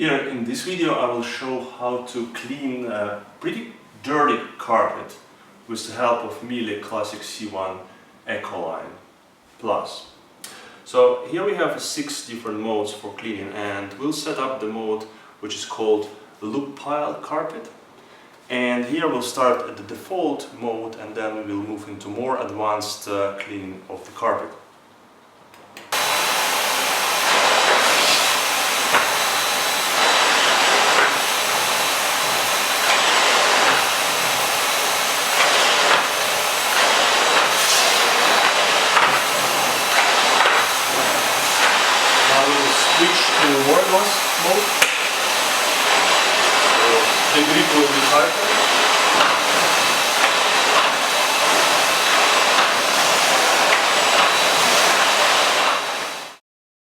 Here in this video I will show how to clean a pretty dirty carpet with the help of Miele Classic C1 Ecoline Plus. So here we have 6 different modes for cleaning, and we'll set up the mode which is called loop pile carpet. And here we'll start at the default mode, and then we will move into more advanced cleaning of the carpet. Now we will switch to wordless mode.